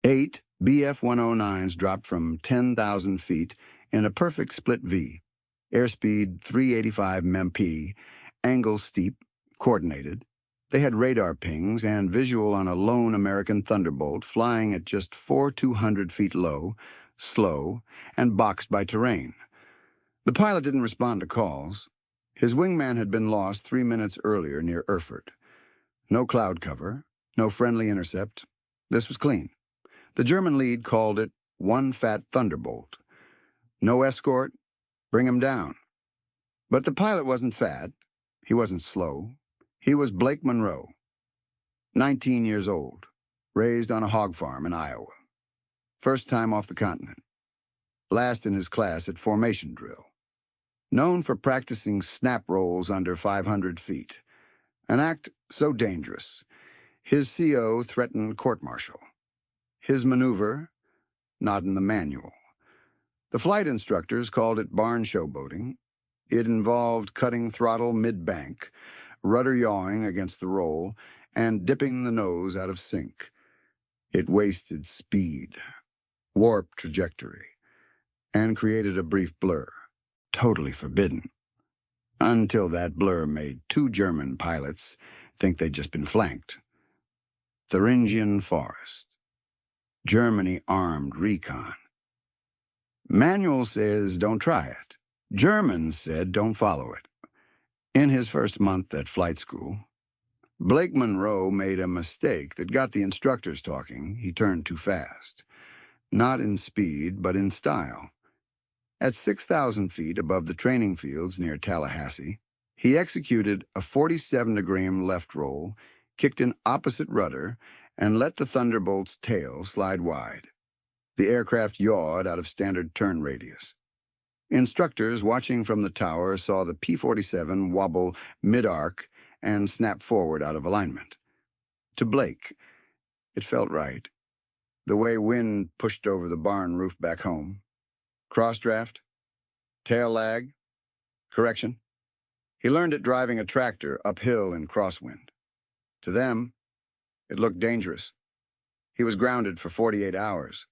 8 BF-109s dropped from 10,000 feet in a perfect split V, airspeed 385 mph, angle steep, coordinated. They had radar pings and visual on a lone American Thunderbolt flying at just 4,200 feet low, slow, and boxed by terrain. The pilot didn't respond to calls. His wingman had been lost 3 minutes earlier near Erfurt. No cloud cover, no friendly intercept. This was clean. The German lead called it one fat Thunderbolt. No escort, bring him down. But the pilot wasn't fat. He wasn't slow. He was Blake Monroe, 19 years old, raised on a hog farm in Iowa. First time off the continent. Last in his class at formation drill. Known for practicing snap rolls under 500 feet. An act so dangerous. His CO threatened court-martial. His maneuver, not in the manual. The flight instructors called it barn showboating. It involved cutting throttle mid-bank, rudder yawing against the roll, and dipping the nose out of sync. It wasted speed, warped trajectory, and created a brief blur, totally forbidden, until that blur made 2 German pilots think they'd just been flanked. Thuringian Forest. Germany armed recon. Manual says don't try it. Germans said don't follow it. In his first month at flight school, Blake Monroe made a mistake that got the instructors talking. He turned too fast. Not in speed, but in style. At 6,000 feet above the training fields near Tallahassee, he executed a 47-degree left roll, kicked an opposite rudder, and let the Thunderbolt's tail slide wide. The aircraft yawed out of standard turn radius. Instructors watching from the tower saw the P-47 wobble mid-arc and snap forward out of alignment. To Blake, it felt right. The way wind pushed over the barn roof back home. Cross-draft, tail lag, correction. He learned it driving a tractor uphill in crosswind. To them, it looked dangerous. He was grounded for 48 hours.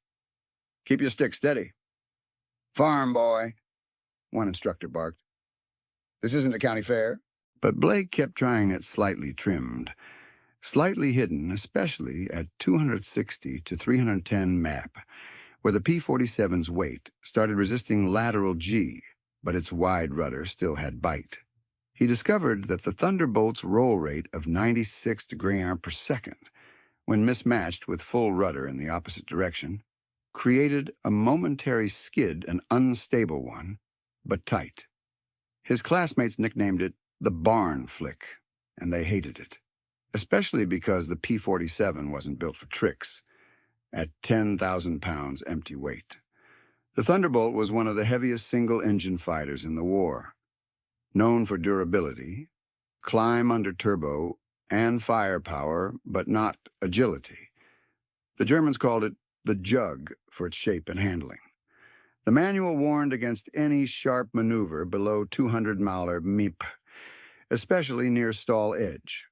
Keep your stick steady. Farm boy, one instructor barked. This isn't a county fair. But Blake kept trying it slightly trimmed, slightly hidden, especially at 260 to 310 MAP, where the P-47's weight started resisting lateral G, but its wide rudder still had bite. He discovered that the Thunderbolt's roll rate of 96 degree-arm per second, when mismatched with full rudder in the opposite direction, created a momentary skid, an unstable one, but tight. His classmates nicknamed it the barn flick, and they hated it, especially because the P-47 wasn't built for tricks, at 10,000 pounds empty weight. The Thunderbolt was one of the heaviest single-engine fighters in the war, known for durability, climb under turbo, and firepower, but not agility. The Germans called it the jug for its shape and handling. The manual warned against any sharp maneuver below 200 Mahler MIP, especially near stall edge.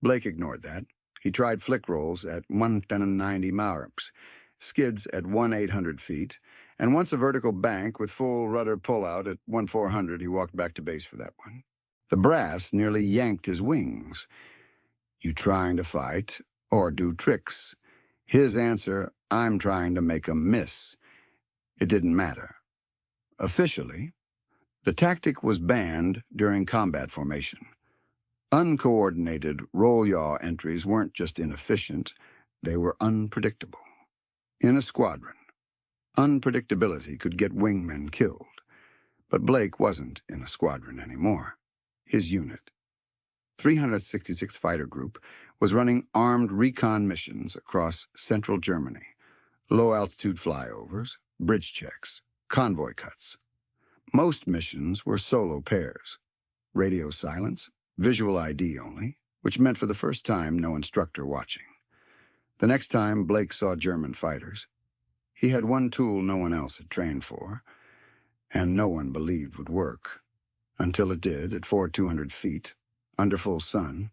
Blake ignored that. He tried flick rolls at 190 Mahlerps, skids at 1,800 feet, and once a vertical bank with full rudder pullout at 1,400, he walked back to base for that one. The brass nearly yanked his wings. You trying to fight or do tricks? His answer, I'm trying to make 'em miss. It didn't matter. Officially, the tactic was banned during combat formation. Uncoordinated roll-yaw entries weren't just inefficient, they were unpredictable. In a squadron, unpredictability could get wingmen killed. But Blake wasn't in a squadron anymore. His unit, 366th Fighter Group, was running armed recon missions across central Germany. Low-altitude flyovers, bridge checks, convoy cuts. Most missions were solo pairs. Radio silence, visual ID only, which meant for the first time no instructor watching. The next time Blake saw German fighters, he had one tool no one else had trained for, and no one believed would work, until it did at 4,200 feet, under full sun,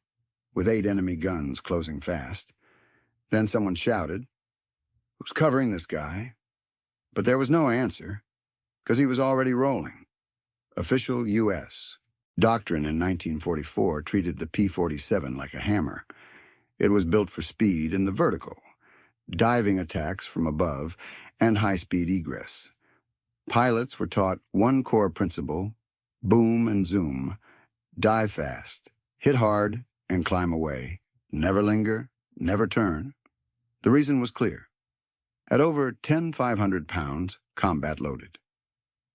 with 8 enemy guns closing fast. Then someone shouted, Who's covering this guy? But there was no answer, because he was already rolling. Official U.S. Doctrine in 1944 treated the P-47 like a hammer. It was built for speed in the vertical, diving attacks from above, and high-speed egress. Pilots were taught one core principle: boom and zoom, dive fast, hit hard, and climb away. Never linger, never turn. The reason was clear. At over 10,500 pounds, combat loaded,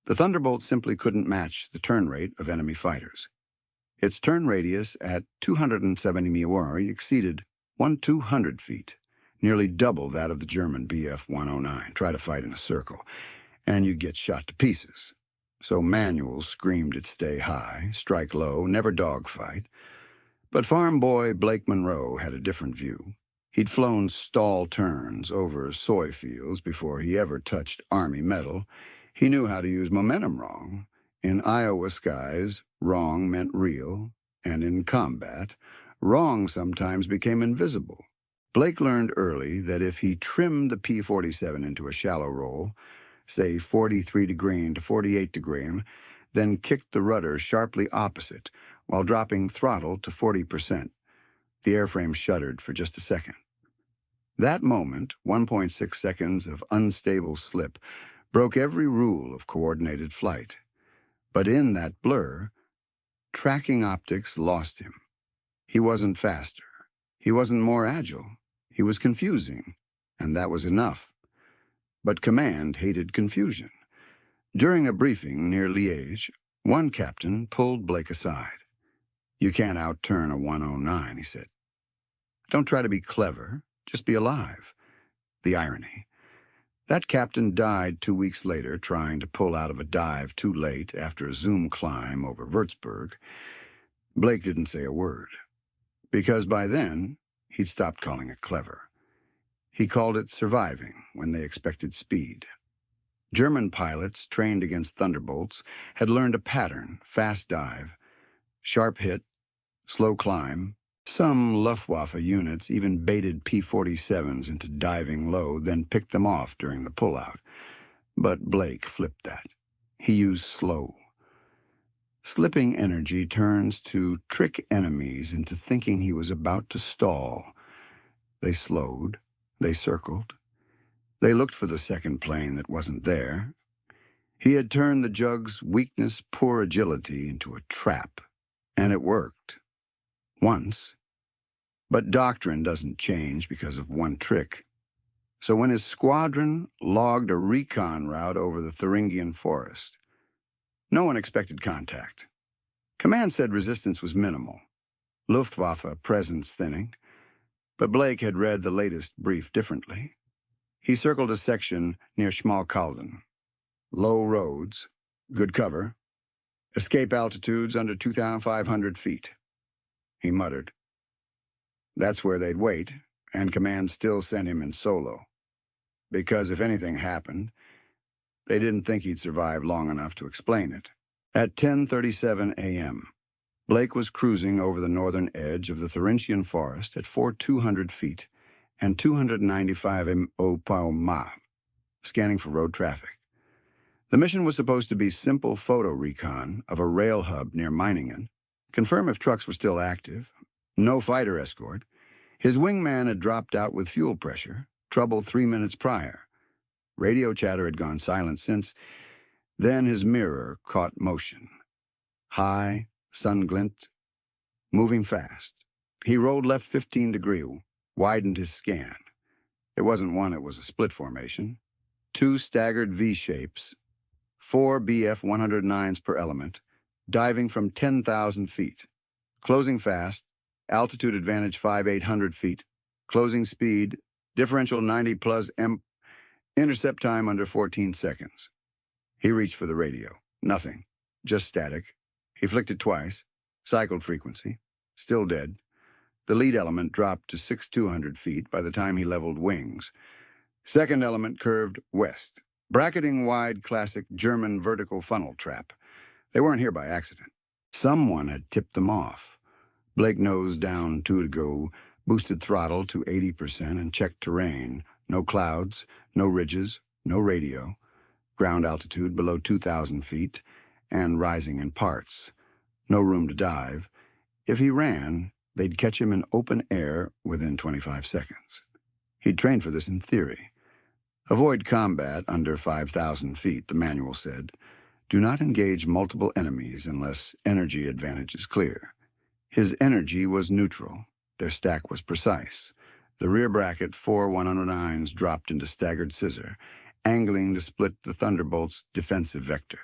the Thunderbolt simply couldn't match the turn rate of enemy fighters. Its turn radius at 270 miwari exceeded 1,200 feet, nearly double that of the German Bf-109. Try to fight in a circle, and you'd get shot to pieces. So manuals screamed it stay high, strike low, never dogfight. But farm boy Blake Monroe had a different view. He'd flown stall turns over soy fields before he ever touched Army metal. He knew how to use momentum wrong. In Iowa skies, wrong meant real, and in combat, wrong sometimes became invisible. Blake learned early that if he trimmed the P-47 into a shallow roll, say 43 degree to 48 degree, then kicked the rudder sharply opposite while dropping throttle to 40%, the airframe shuddered for just a second. That moment, 1.6 seconds of unstable slip, broke every rule of coordinated flight. But in that blur, tracking optics lost him. He wasn't faster. He wasn't more agile. He was confusing, and that was enough. But command hated confusion. During a briefing near Liège, one captain pulled Blake aside. "You can't outturn a 109, he said. "Don't try to be clever, just be alive." The irony. That captain died 2 weeks later trying to pull out of a dive too late after a zoom climb over Würzburg. Blake didn't say a word, because by then he'd stopped calling it clever. He called it surviving when they expected speed. German pilots trained against Thunderbolts had learned a pattern: fast dive, sharp hit, slow climb. Some Luftwaffe units even baited P-47s into diving low, then picked them off during the pullout. But Blake flipped that. He used slow. Slipping energy turns to trick enemies into thinking he was about to stall. They slowed. They circled. They looked for the second plane that wasn't there. He had turned the Jug's weakness, poor agility, into a trap. And it worked. Once. But doctrine doesn't change because of one trick. So when his squadron logged a recon route over the Thuringian forest, no one expected contact. Command said resistance was minimal. Luftwaffe presence thinning. But Blake had read the latest brief differently. He circled a section near Schmalkalden. Low roads, good cover, escape altitudes under 2,500 feet. He muttered. That's where they'd wait, and command still sent him in solo. Because if anything happened, they didn't think he'd survive long enough to explain it. At 10:37 a.m., Blake was cruising over the northern edge of the Thuringian forest at 4,200 feet and 295 mph, scanning for road traffic. The mission was supposed to be simple photo recon of a rail hub near Meiningen, confirm if trucks were still active, no fighter escort. His wingman had dropped out with fuel pressure, trouble 3 minutes prior. Radio chatter had gone silent since. Then his mirror caught motion. High, sun glint, moving fast. He rolled left 15 degree, widened his scan. It wasn't one, it was a split formation. 2 staggered V-shapes, 4 Bf-109s per element, diving from 10,000 feet. Closing fast, altitude advantage 5,800 feet, closing speed, differential 90 plus m, intercept time under 14 seconds. He reached for the radio. Nothing, just static. He flicked it twice, cycled frequency, still dead. The lead element dropped to 6,200 feet by the time he leveled wings. Second element curved west, bracketing wide classic German vertical funnel trap. They weren't here by accident. Someone had tipped them off. Blake nosed down 2 to go, boosted throttle to 80% and checked terrain. No clouds, no ridges, no radio, ground altitude below 2,000 feet, and rising in parts. No room to dive. If he ran, they'd catch him in open air within 25 seconds. He'd trained for this in theory. Avoid combat under 5,000 feet, the manual said. Do not engage multiple enemies unless energy advantage is clear. His energy was neutral. Their stack was precise. The rear bracket, 4 109s dropped into staggered scissor, angling to split the Thunderbolt's defensive vector.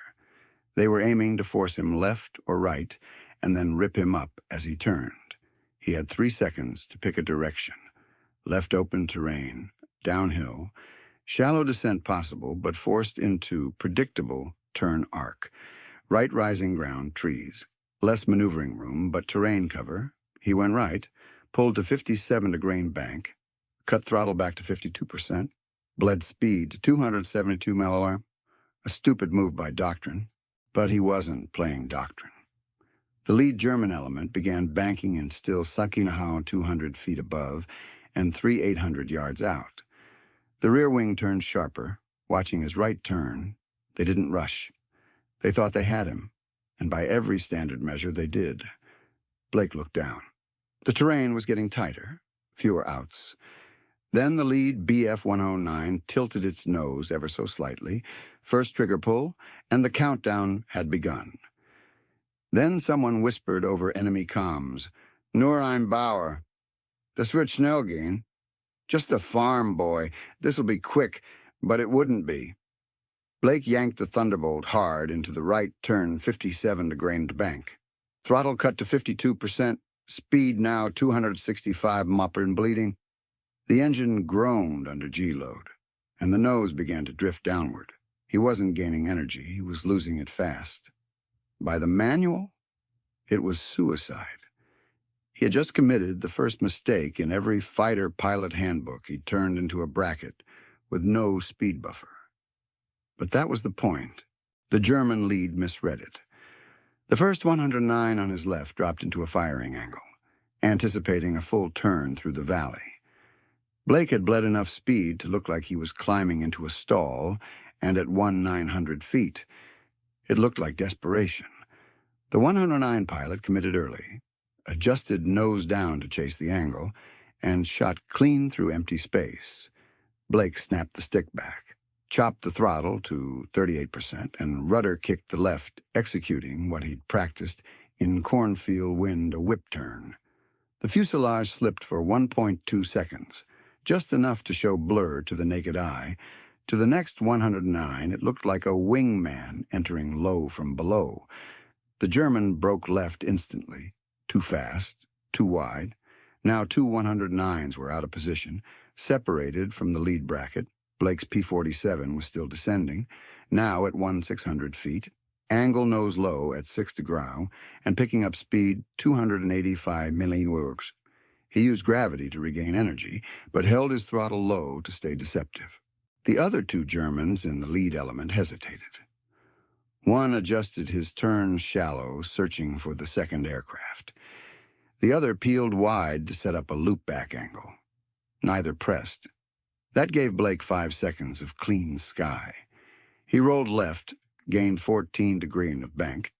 They were aiming to force him left or right and then rip him up as he turned. He had 3 seconds to pick a direction. Left open terrain, downhill, shallow descent possible, but forced into predictable turn arc. Right rising ground, trees. Less maneuvering room, but terrain cover. He went right, pulled to 57 to grain bank, cut throttle back to 52%, bled speed to 272 milliliter. A stupid move by doctrine, but he wasn't playing doctrine. The lead German element began banking and still sucking a hound 200 feet above and 800 yards out. The rear wing turned sharper, watching his right turn. They didn't rush. They thought they had him, and by every standard measure they did. Blake looked down. The terrain was getting tighter, fewer outs. Then the lead BF-109 tilted its nose ever so slightly, first trigger pull, and the countdown had begun. Then someone whispered over enemy comms, "Nur ein Bauer. Das wird schnell gehen. Just a farm boy. This'll be quick," but it wouldn't be. Blake yanked the Thunderbolt hard into the right turn 57 to grained bank. Throttle cut to 52%, speed now 265 mopper and bleeding. The engine groaned under G-load, and the nose began to drift downward. He wasn't gaining energy, he was losing it fast. By the manual, it was suicide. He had just committed the first mistake in every fighter pilot handbook he turned into a bracket with no speed buffer. But that was the point. The German lead misread it. The first 109 on his left dropped into a firing angle, anticipating a full turn through the valley. Blake had bled enough speed to look like he was climbing into a stall, and at 900 feet. It looked like desperation. The 109 pilot committed early, adjusted nose down to chase the angle, and shot clean through empty space. Blake snapped the stick back, chopped the throttle to 38%, and rudder kicked the left, executing what he'd practiced in cornfield wind a whip turn. The fuselage slipped for 1.2 seconds, just enough to show blur to the naked eye. To the next 109, it looked like a wingman entering low from below. The German broke left instantly. Too fast, too wide. Now 2 109s were out of position, separated from the lead bracket. Blake's P-47 was still descending, now at 600 feet, angle nose low at 6 degrees, and picking up speed 285 milliworks. He used gravity to regain energy, but held his throttle low to stay deceptive. The other 2 Germans in the lead element hesitated. One adjusted his turn shallow, searching for the second aircraft. The other peeled wide to set up a loop-back angle. Neither pressed. That gave Blake 5 seconds of clean sky. He rolled left, gained 14 to green of bank,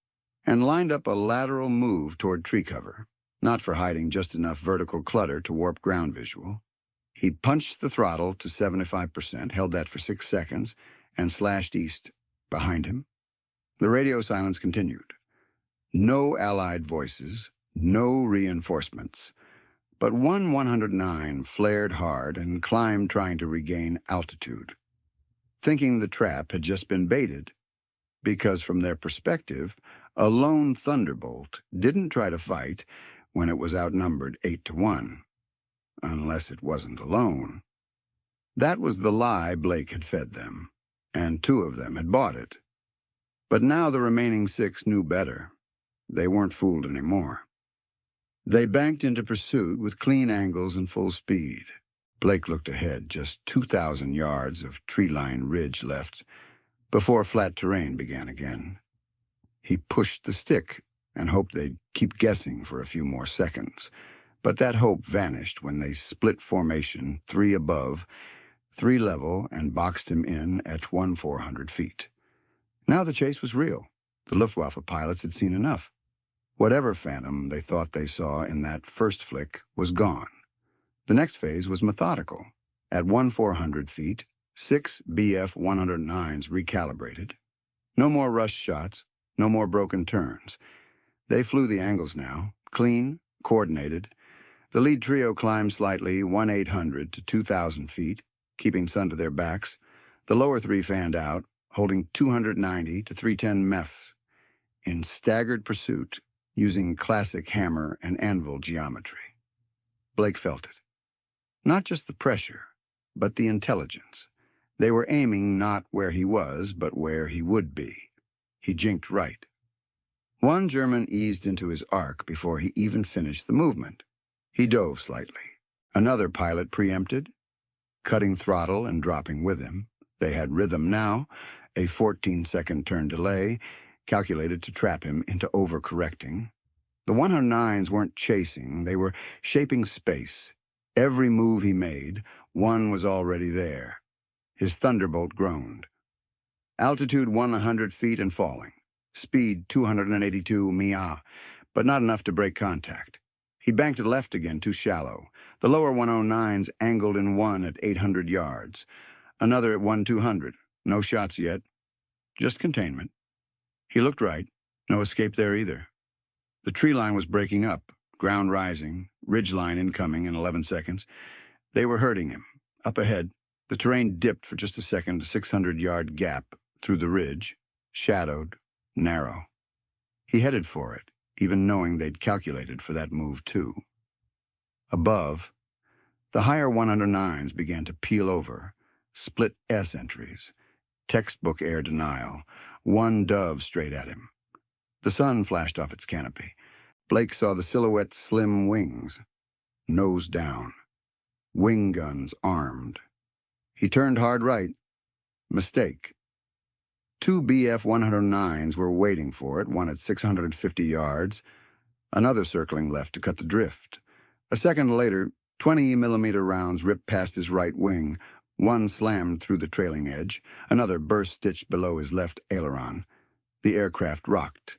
and lined up a lateral move toward tree cover, not for hiding just enough vertical clutter to warp ground visual. He punched the throttle to 75%, held that for 6 seconds, and slashed east. Behind him, the radio silence continued. No Allied voices, no reinforcements. But 109 flared hard and climbed trying to regain altitude, thinking the trap had just been baited, because from their perspective, a lone Thunderbolt didn't try to fight when it was outnumbered 8-1, unless it wasn't alone. That was the lie Blake had fed them, and 2 of them had bought it. But now the remaining 6 knew better. They weren't fooled anymore. They banked into pursuit with clean angles and full speed. Blake looked ahead, just 2,000 yards of tree-lined ridge left, before flat terrain began again. He pushed the stick and hoped they'd keep guessing for a few more seconds. But that hope vanished when they split formation, 3 above, three level, and boxed him in at 1,400 feet. Now the chase was real. The Luftwaffe pilots had seen enough. Whatever phantom they thought they saw in that first flick was gone. The next phase was methodical. At 1,400 feet, 6 BF-109s recalibrated. No more rushed shots, no more broken turns. They flew the angles now, clean, coordinated. The lead trio climbed slightly, 1,800 to 2,000 feet, keeping sun to their backs. The lower three fanned out, holding 290 to 310 MEFs, in staggered pursuit, using classic hammer and anvil geometry. Blake felt it. Not just the pressure, but the intelligence. They were aiming not where he was, but where he would be. He jinked right. One German eased into his arc before he even finished the movement. He dove slightly. Another pilot preempted, cutting throttle and dropping with him. They had rhythm now, a 14-second turn delay, calculated to trap him into overcorrecting. The 109s weren't chasing, they were shaping space. Every move he made, one was already there. His Thunderbolt groaned. Altitude 100 feet and falling. Speed 282 mph, but not enough to break contact. He banked it left again, too shallow. The lower 109s angled in one at 800 yards. Another at 1,200. No shots yet. Just containment. He looked right. No escape there either. The tree line was breaking up, ground rising, ridge line incoming in 11 seconds. They were hurting him. Up ahead, the terrain dipped for just a second, a 600-yard gap through the ridge, shadowed, narrow. He headed for it, even knowing they'd calculated for that move too. Above, the higher 109s began to peel over, split S entries, textbook air denial, one dove straight at him. The sun flashed off its canopy. Blake saw the silhouette's slim wings, nose down, wing guns armed. He turned hard right. Mistake. Two BF-109s were waiting for it, one at 650 yards, another circling left to cut the drift. A second later, 20-millimeter rounds ripped past his right wing. One slammed through the trailing edge, another burst-stitched below his left aileron. The aircraft rocked.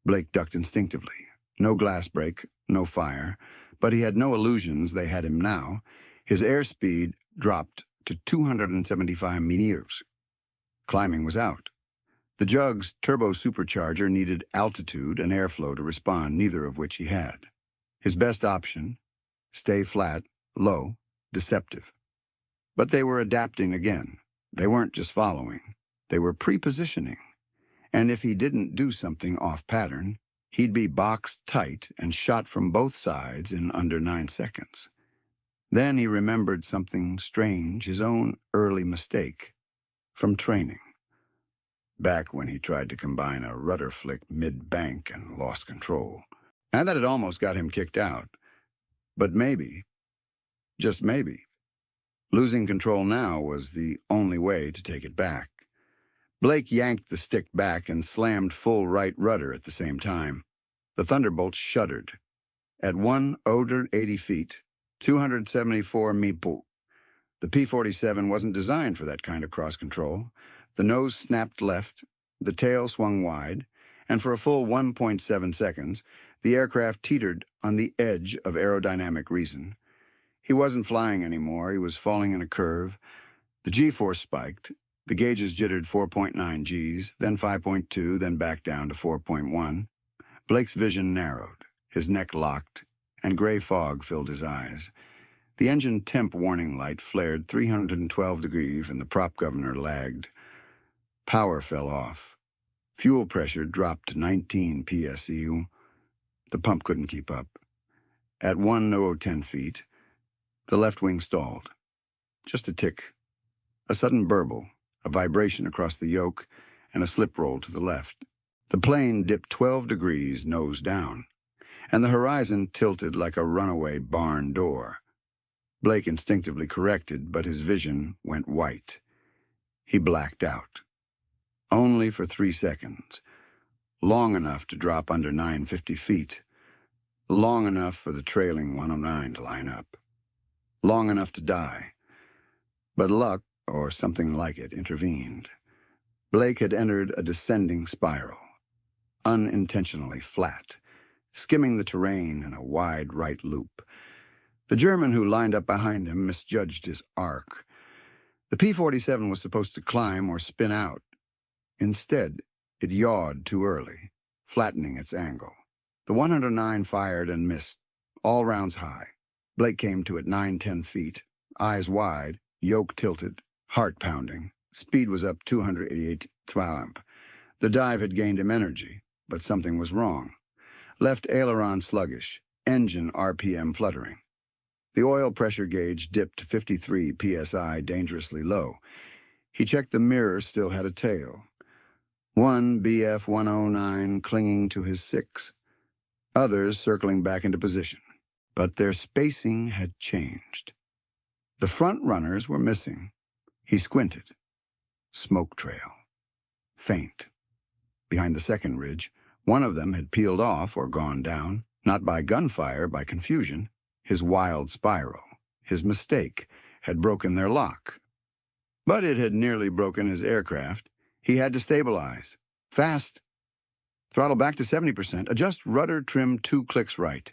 Blake ducked instinctively. No glass break, no fire, but he had no illusions they had him now. His airspeed dropped to 275 meters. Climbing was out. The Jug's turbo supercharger needed altitude and airflow to respond, neither of which he had. His best option, stay flat, low, deceptive. But they were adapting again. They weren't just following. They were pre-positioning. And if he didn't do something off-pattern, he'd be boxed tight and shot from both sides in under 9 seconds. Then he remembered something strange, his own early mistake, from training. Back when he tried to combine a rudder flick mid-bank and lost control. And that had almost got him kicked out. But maybe, just maybe, losing control now was the only way to take it back. Blake yanked the stick back and slammed full right rudder at the same time. The Thunderbolt shuddered. At 180 feet, 274 mph. The P-47 wasn't designed for that kind of cross-control. The nose snapped left, the tail swung wide, and for a full 1.7 seconds, the aircraft teetered on the edge of aerodynamic reason. He wasn't flying anymore, he was falling in a curve. The G-force spiked. The gauges jittered 4.9 Gs, then 5.2, then back down to 4.1. Blake's vision narrowed, his neck locked, and gray fog filled his eyes. The engine temp warning light flared 312 degrees and the prop governor lagged. Power fell off. Fuel pressure dropped to 19 PSEU. The pump couldn't keep up. At 1:10 feet, the left wing stalled. Just a tick. A sudden burble, a vibration across the yoke, and a slip roll to the left. The plane dipped 12 degrees nose down, and the horizon tilted like a runaway barn door. Blake instinctively corrected, but his vision went white. He blacked out. Only for 3 seconds. Long enough to drop under 950 feet. Long enough for the trailing 109 to line up. Long enough to die. But luck, or something like it, intervened. Blake had entered a descending spiral, unintentionally flat, skimming the terrain in a wide right loop. The German who lined up behind him misjudged his arc. The P-47 was supposed to climb or spin out. Instead, it yawed too early, flattening its angle. The 109 fired and missed, all rounds high. Blake came to it 9-10 feet, eyes wide, yoke tilted, heart pounding. Speed was up 288 mph. The dive had gained him energy, but something was wrong. Left aileron sluggish, engine RPM fluttering. The oil pressure gauge dipped to 53 psi, dangerously low. He checked the mirror, still had a tail. One BF-109 clinging to his 6. Others circling back into position. But their spacing had changed. The front runners were missing. He squinted. Smoke trail. Faint. Behind the second ridge, one of them had peeled off or gone down, not by gunfire, by confusion. His wild spiral, his mistake, had broken their lock. But it had nearly broken his aircraft. He had to stabilize. Fast. Throttle back to 70%. Adjust rudder trim 2 clicks right.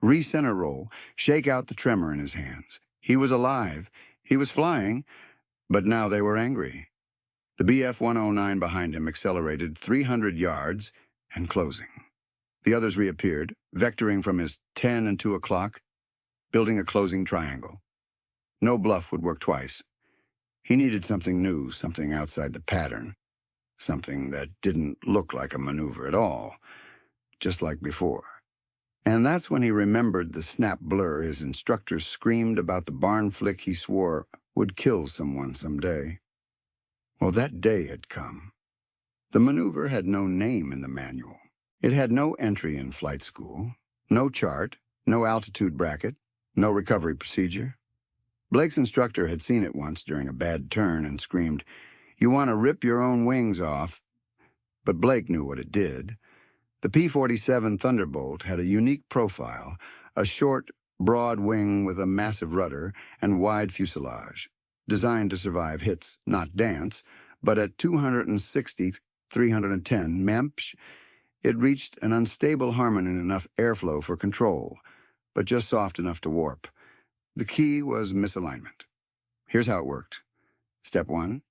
Recenter roll. Shake out the tremor in his hands. He was alive. He was flying. But now they were angry. The BF-109 behind him accelerated 300 yards and closing. The others reappeared, vectoring from his 10 and 2 o'clock, building a closing triangle. No bluff would work twice. He needed something new, something outside the pattern, something that didn't look like a maneuver at all, just like before. And that's when he remembered the snap blur his instructors screamed about the barn flick he swore would kill someone someday. Well, that day had come. The maneuver had no name in the manual. It had no entry in flight school, no chart, no altitude bracket, no recovery procedure. Blake's instructor had seen it once during a bad turn and screamed, "You want to rip your own wings off." But Blake knew what it did. The P-47 Thunderbolt had a unique profile, a short, broad wing with a massive rudder and wide fuselage, designed to survive hits, not dance, but at 260, 310 mph, it reached an unstable harmony enough airflow for control, but just soft enough to warp. The key was misalignment. Here's how it worked. Step 1.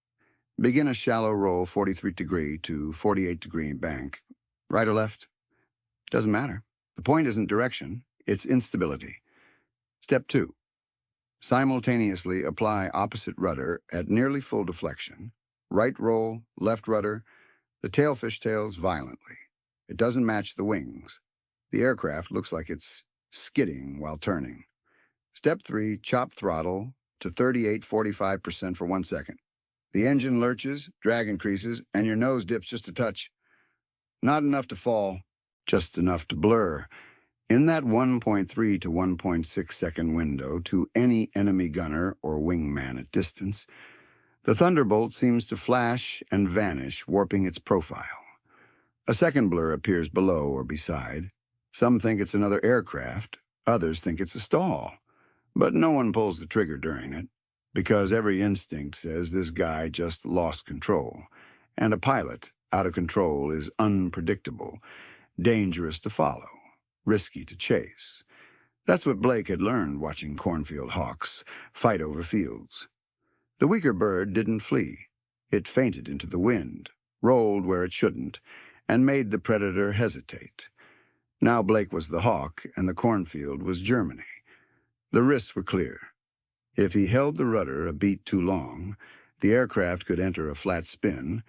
Begin a shallow roll 43-degree to 48-degree bank. Right or left? Doesn't matter. The point isn't direction, it's instability. Step 2. Simultaneously apply opposite rudder at nearly full deflection. Right roll, left rudder. The tail fishtails violently. It doesn't match the wings. The aircraft looks like it's skidding while turning. Step 3, chop throttle to 38-45% for 1 second. The engine lurches, drag increases, and your nose dips just a touch. Not enough to fall, just enough to blur. In that 1.3 to 1.6 second window to any enemy gunner or wingman at distance, the Thunderbolt seems to flash and vanish, warping its profile. A second blur appears below or beside. Some think it's another aircraft, others think it's a stall. But no one pulls the trigger during it, because every instinct says this guy just lost control. And a pilot, out of control, is unpredictable, dangerous to follow, risky to chase. That's what Blake had learned watching cornfield hawks fight over fields. The weaker bird didn't flee. It fainted into the wind, rolled where it shouldn't, and made the predator hesitate. Now Blake was the hawk, and the cornfield was Germany. The risks were clear. If he held the rudder a beat too long, the aircraft could enter a flat spin.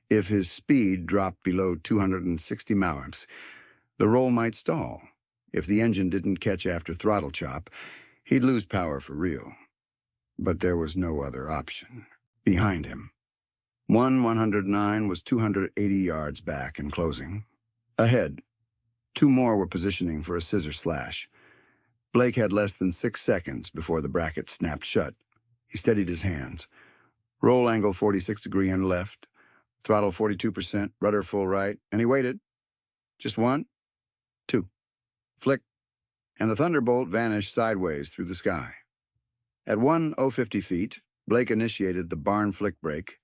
If his speed dropped below 260 mph, the roll might stall. If the engine didn't catch after throttle chop, he'd lose power for real. But there was no other option. Behind him, 109 was 280 yards back and closing. Ahead, 2 more were positioning for a scissor slash. Blake had less than 6 seconds before the bracket snapped shut. He steadied his hands. Roll angle 46-degree and left. Throttle 42%, rudder full right, and he waited. Just 1, 2. Flick, and the Thunderbolt vanished sideways through the sky. At 1,050 feet, Blake initiated the barn flick brake.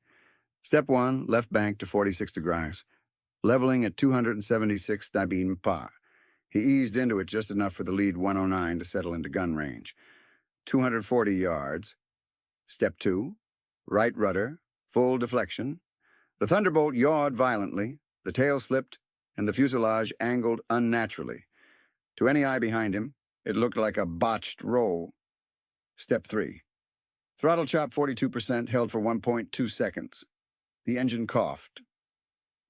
Step 1, left bank to 46 degrees, leveling at 276 dBm pa. He eased into it just enough for the lead 109 to settle into gun range. 240 yards. Step 2, right rudder, full deflection. The Thunderbolt yawed violently, the tail slipped, and the fuselage angled unnaturally. To any eye behind him, it looked like a botched roll. Step 3. Throttle chop 42% held for 1.2 seconds. The engine coughed.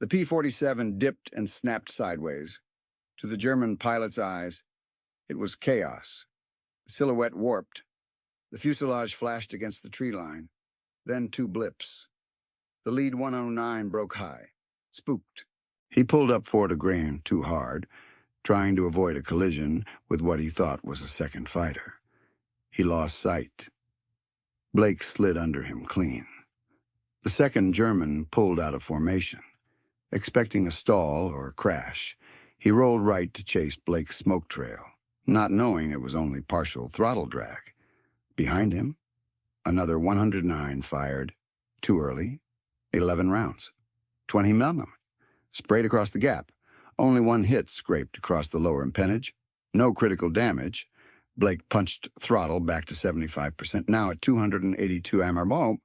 The P-47 dipped and snapped sideways. To the German pilot's eyes, it was chaos. The silhouette warped. The fuselage flashed against the tree line. Then 2 blips. The lead 109 broke high. Spooked. He pulled up 4 to grain too hard, trying to avoid a collision with what he thought was a second fighter. He lost sight. Blake slid under him clean. The second German pulled out of formation. Expecting a stall or a crash, he rolled right to chase Blake's smoke trail, not knowing it was only partial throttle drag. Behind him, another 109 fired, too early, 11 rounds, 20 mm, sprayed across the gap. Only 1 hit scraped across the lower empennage. No critical damage. Blake punched throttle back to 75%, now at 282 mm.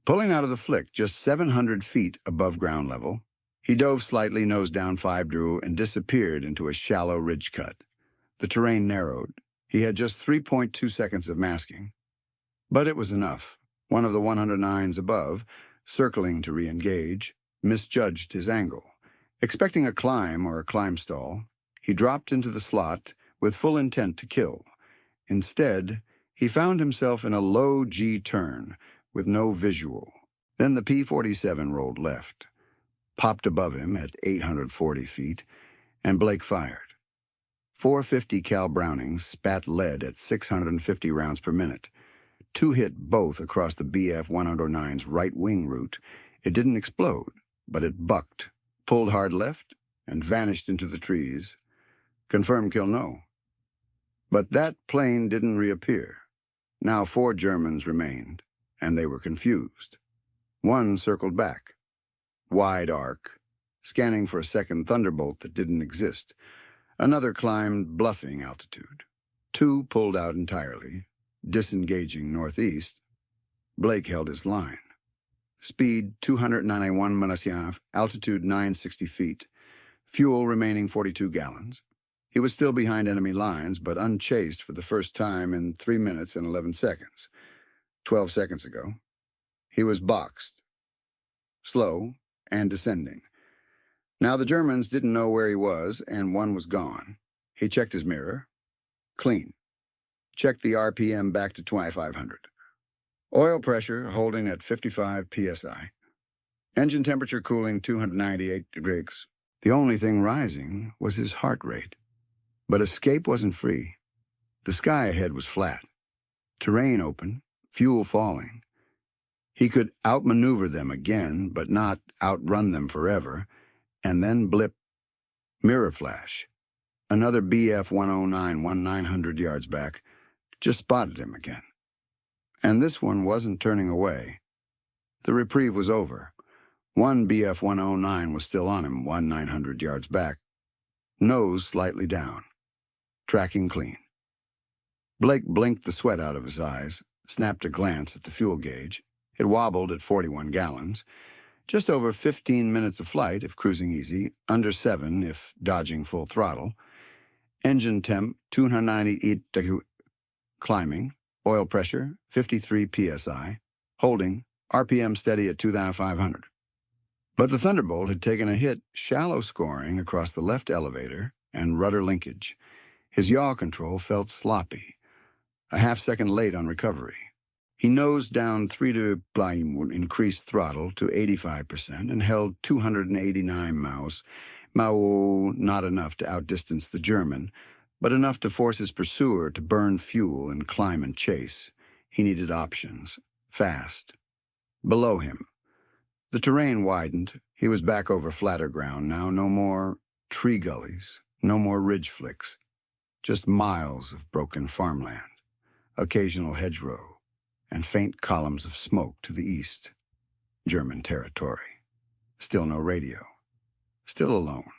Pulling out of the flick just 700 feet above ground level, he dove slightly, nose down 5 drew, and disappeared into a shallow ridge cut. The terrain narrowed. He had just 3.2 seconds of masking. But it was enough. One of the 109s above, circling to re-engage, misjudged his angle. Expecting a climb or a climb stall, he dropped into the slot with full intent to kill. Instead, he found himself in a low G turn with no visual. Then the P-47 rolled left, popped above him at 840 feet, and Blake fired. 450 cal Brownings spat lead at 650 rounds per minute. 2 hit both across the BF-109's right wing root. It didn't explode, but it bucked, pulled hard left, and vanished into the trees. Confirmed kill no. But that plane didn't reappear. Now 4 Germans remained, and they were confused. One circled back, wide arc, scanning for a second Thunderbolt that didn't exist. Another climbed bluffing altitude. 2 pulled out entirely, disengaging northeast. Blake held his line. Speed 291 mph, altitude 960 feet. Fuel remaining 42 gallons. He was still behind enemy lines, but unchased for the first time in 3 minutes and 11 seconds. 12 seconds ago, he was boxed, slow, and descending. Now the Germans didn't know where he was, and one was gone. He checked his mirror. Clean. Checked the RPM back to 2,500. Oil pressure holding at 55 psi. Engine temperature cooling 298 degrees. The only thing rising was his heart rate. But escape wasn't free. The sky ahead was flat. Terrain open, fuel falling. He could outmaneuver them again, but not outrun them forever. And then blip. Mirror flash. Another BF-109, 1,900 yards back, just spotted him again. And this one wasn't turning away. The reprieve was over. One BF-109 was still on him, 1,900 yards back. Nose slightly down. Tracking clean. Blake blinked the sweat out of his eyes, snapped a glance at the fuel gauge. It wobbled at 41 gallons. Just over 15 minutes of flight if cruising easy, under 7 if dodging full throttle. Engine temp 298 degrees. Climbing. Oil pressure 53 psi. Holding. RPM steady at 2,500. But the Thunderbolt had taken a hit, shallow scoring across the left elevator and rudder linkage. His yaw control felt sloppy, a half-second late on recovery. He nosed down 3 to increased throttle to 85% and held 289 miles. Not enough to outdistance the German, but enough to force his pursuer to burn fuel and climb and chase. He needed options, fast. Below him, the terrain widened. He was back over flatter ground now, no more tree gullies, no more ridge flicks. Just miles of broken farmland, occasional hedgerow, and faint columns of smoke to the east. German territory. Still no radio. Still alone.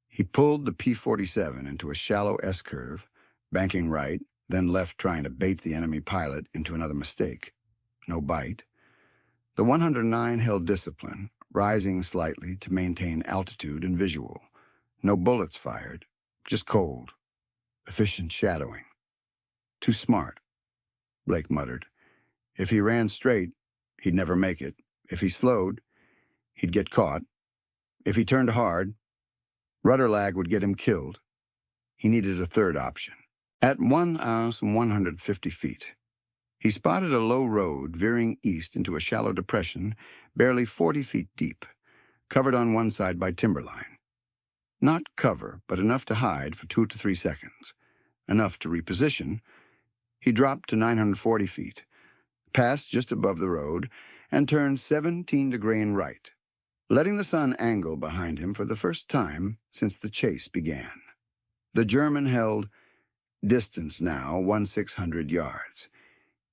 He pulled the P-47 into a shallow S-curve, banking right, then left trying to bait the enemy pilot into another mistake. No bite. The 109 held discipline, rising slightly to maintain altitude and visual. No bullets fired, just cold. Efficient shadowing. Too smart, Blake muttered. If he ran straight, he'd never make it. If he slowed, he'd get caught. If he turned hard, rudder lag would get him killed. He needed a third option. At 1,150 feet, he spotted a low road veering east into a shallow depression barely 40 feet deep, covered on one side by timberline. Not cover, but enough to hide for 2 to 3 seconds. Enough to reposition. He dropped to 940 feet, passed just above the road, and turned 17 to grain right, letting the sun angle behind him for the first time since the chase began. The German held distance now 1,600 yards.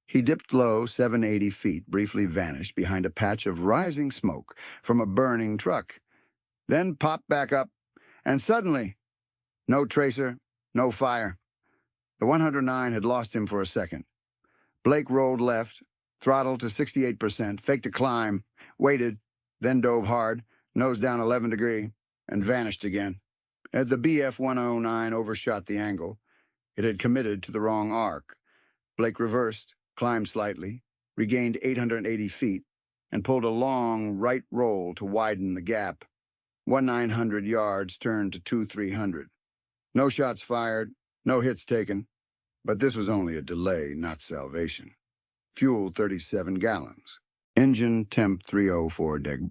He dipped low 780 feet, briefly vanished behind a patch of rising smoke from a burning truck, then popped back up, and suddenly, no tracer, no fire. The 109 had lost him for a second. Blake rolled left, throttled to 68%, faked a climb, waited, then dove hard, nose down 11 degree, and vanished again. The BF-109 overshot the angle. It had committed to the wrong arc. Blake reversed, climbed slightly, regained 880 feet, and pulled a long right roll to widen the gap. 1,900 yards turned to 2,300. No shots fired, no hits taken. But this was only a delay, not salvation. Fuel 37 gallons. Engine temp 304 deg.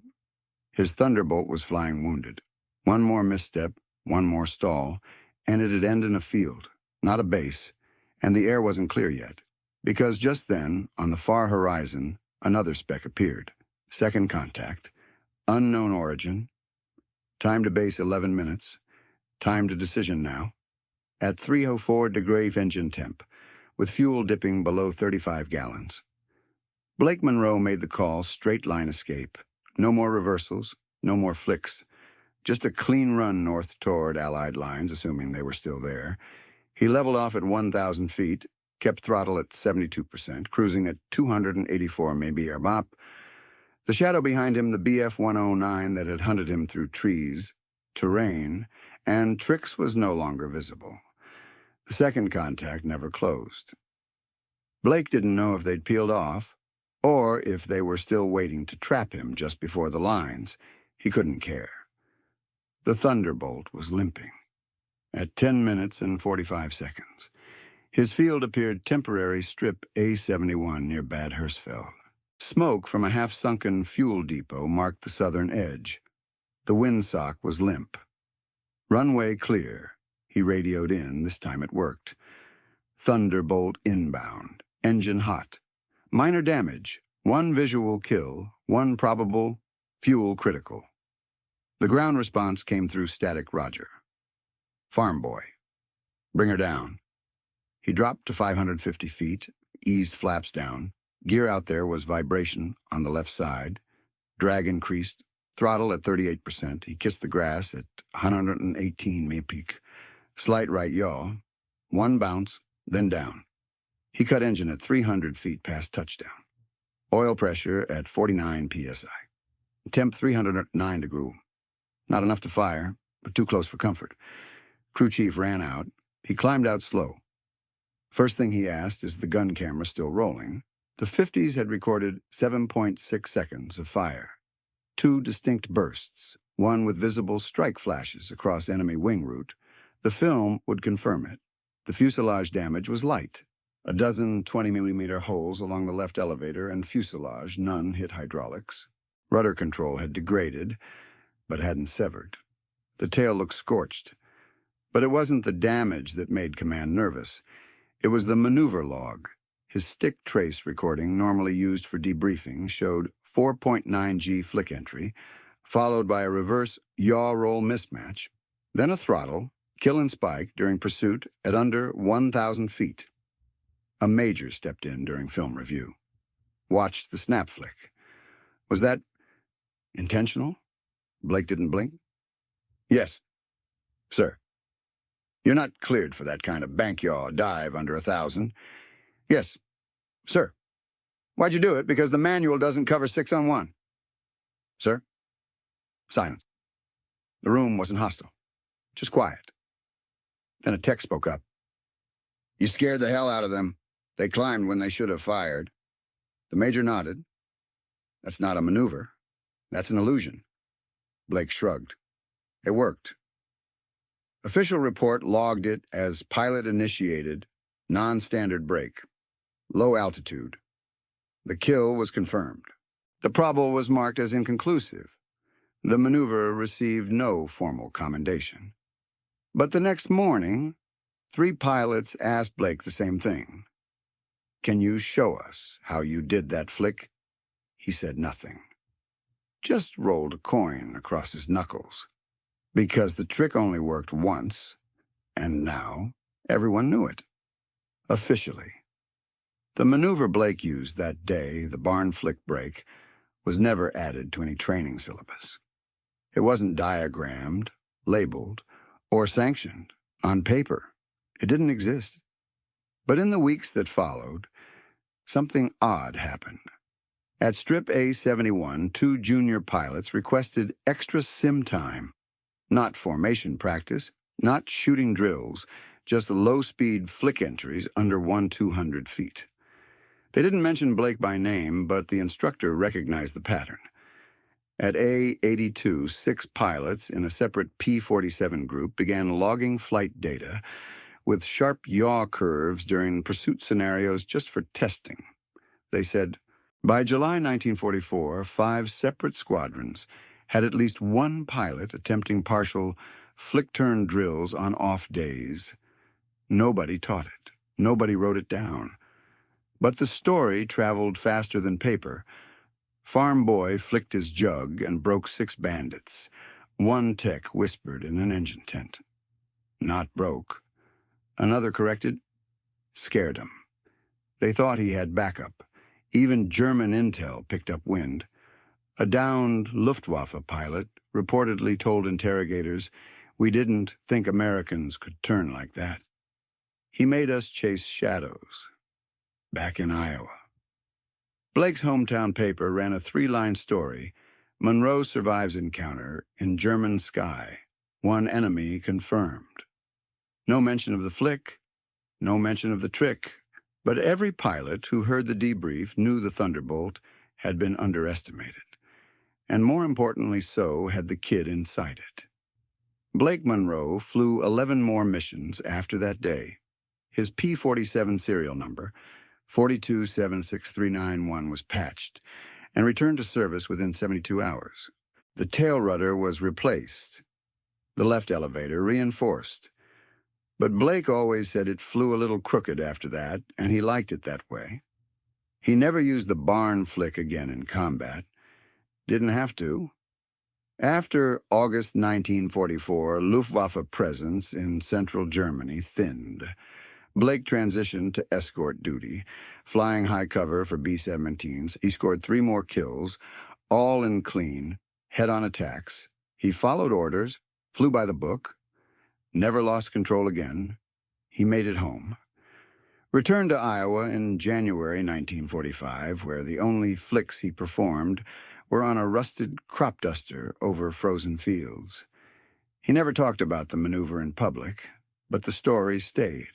His Thunderbolt was flying wounded. One more misstep, one more stall, and it'd end in a field, not a base, and the air wasn't clear yet. Because just then, on the far horizon, another speck appeared. Second contact. Unknown origin. Time to base 11 minutes. Time to decision now. At 304 degree engine temp, with fuel dipping below 35 gallons. Blake Monroe made the call, straight line escape. No more reversals, no more flicks. Just a clean run north toward Allied lines, assuming they were still there. He leveled off at 1,000 feet, kept throttle at 72%, cruising at 284 maybe mop. The shadow behind him, the BF-109 that had hunted him through trees, terrain, and tricks was no longer visible. The second contact never closed. Blake didn't know if they'd peeled off, or if they were still waiting to trap him just before the lines. He couldn't care. The Thunderbolt was limping. At 10 minutes and 45 seconds, his field appeared temporary strip A-71 near Bad Hersfeld. Smoke from a half-sunken fuel depot marked the southern edge. The windsock was limp. Runway clear. He radioed in. This time it worked. Thunderbolt inbound. Engine hot. Minor damage. One visual kill. One probable. Fuel critical. The ground response came through static Roger. Farm boy. Bring her down. He dropped to 550 feet, eased flaps down. Gear out there was vibration on the left side. Drag increased. Throttle at 38%. He kissed the grass at 118 mpg. Slight right yaw. One bounce, then down. He cut engine at 300 feet past touchdown. Oil pressure at 49 psi. Temp 309 degree. Not enough to fire, but too close for comfort. Crew chief ran out. He climbed out slow. First thing he asked, is the gun camera still rolling? The 50s had recorded 7.6 seconds of fire. 2 distinct bursts, one with visible strike flashes across enemy wing route. The film would confirm it. The fuselage damage was light. A dozen 20mm holes along the left elevator and fuselage, none hit hydraulics. Rudder control had degraded, but hadn't severed. The tail looked scorched. But it wasn't the damage that made command nervous. It was the maneuver log. His stick trace recording, normally used for debriefing, showed 4.9G flick entry, followed by a reverse yaw-roll mismatch, then a throttle, kill and spike during pursuit at under 1,000 feet. A major stepped in during film review. watched the snap flick. Was that intentional? Blake didn't blink. Yes, sir. You're not cleared for that kind of bank yaw dive under 1,000. Yes, sir. Why'd you do it? Because the manual doesn't cover 6-on-1. Sir? Silence. The room wasn't hostile, just quiet. Then a tech spoke up. You scared the hell out of them. They climbed when they should have fired. The major nodded. That's not a maneuver. That's an illusion. Blake shrugged. It worked. Official report logged it as pilot-initiated, non-standard break. Low altitude. The kill was confirmed. The probable was marked as inconclusive. The maneuver received no formal commendation. But the next morning, 3 pilots asked Blake the same thing. Can you show us how you did that flick? He said nothing. Just rolled a coin across his knuckles. Because the trick only worked once, and now everyone knew it. Officially. The maneuver Blake used that day, the barn flick break, was never added to any training syllabus. It wasn't diagrammed, labeled, or sanctioned on paper. It didn't exist. But in the weeks that followed, something odd happened. At Strip A-71, 2 junior pilots requested extra sim time. Not formation practice, not shooting drills, just low-speed flick entries under 1/200 feet. They didn't mention Blake by name, but the instructor recognized the pattern. At A-82, 6 pilots in a separate P-47 group began logging flight data with sharp yaw curves during pursuit scenarios just for testing. They said, by July 1944, 5 separate squadrons had at least 1 pilot attempting partial flick-turn drills on off days. Nobody taught it. Nobody wrote it down. But the story traveled faster than paper. Farm boy flicked his jug and broke 6 bandits. 1 tech whispered in an engine tent. Not broke. Another corrected, scared him. They thought he had backup. Even German intel picked up wind. A downed Luftwaffe pilot reportedly told interrogators, we didn't think Americans could turn like that. He made us chase shadows. Back in Iowa. Blake's hometown paper ran a 3-line story, Monroe survives encounter in German sky, 1 enemy confirmed. No mention of the flick, no mention of the trick, but every pilot who heard the debrief knew the Thunderbolt had been underestimated. And more importantly so had the kid inside it. Blake Monroe flew 11 more missions after that day. His P-47 serial number, 4276391, was patched and returned to service within 72 hours. The tail rudder was replaced, the left elevator reinforced. But Blake always said it flew a little crooked after that, and he liked it that way. He never used the barn flick again in combat. Didn't have to. After August 1944, Luftwaffe presence in central Germany thinned. Blake transitioned to escort duty, flying high cover for B-17s. He scored 3 more kills, all in clean, head-on attacks. He followed orders, flew by the book, never lost control again. He made it home. Returned to Iowa in January 1945, where the only flicks he performed were on a rusted crop duster over frozen fields. He never talked about the maneuver in public, but the story stayed.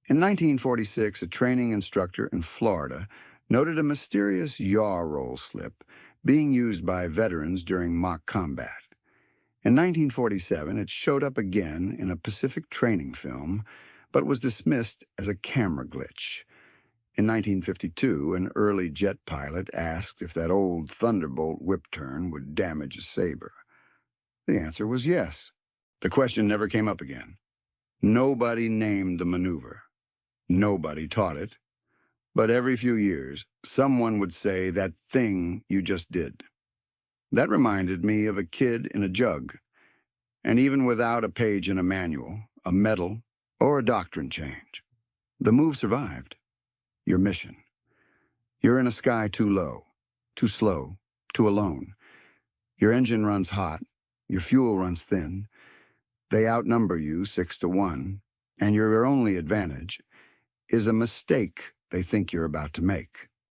In 1946, a training instructor in Florida noted a mysterious yaw roll slip being used by veterans during mock combat. In 1947, it showed up again in a Pacific training film, but was dismissed as a camera glitch. In 1952, an early jet pilot asked if that old Thunderbolt whip turn would damage a Sabre. The answer was yes. The question never came up again. Nobody named the maneuver. Nobody taught it. But every few years, someone would say that thing you just did. That reminded me of a kid in a jug. And even without a page in a manual, a medal, or a doctrine change, the move survived. Your mission. You're in a sky too low, too slow, too alone. Your engine runs hot, your fuel runs thin. They outnumber you 6-1, and your only advantage is a mistake they think you're about to make.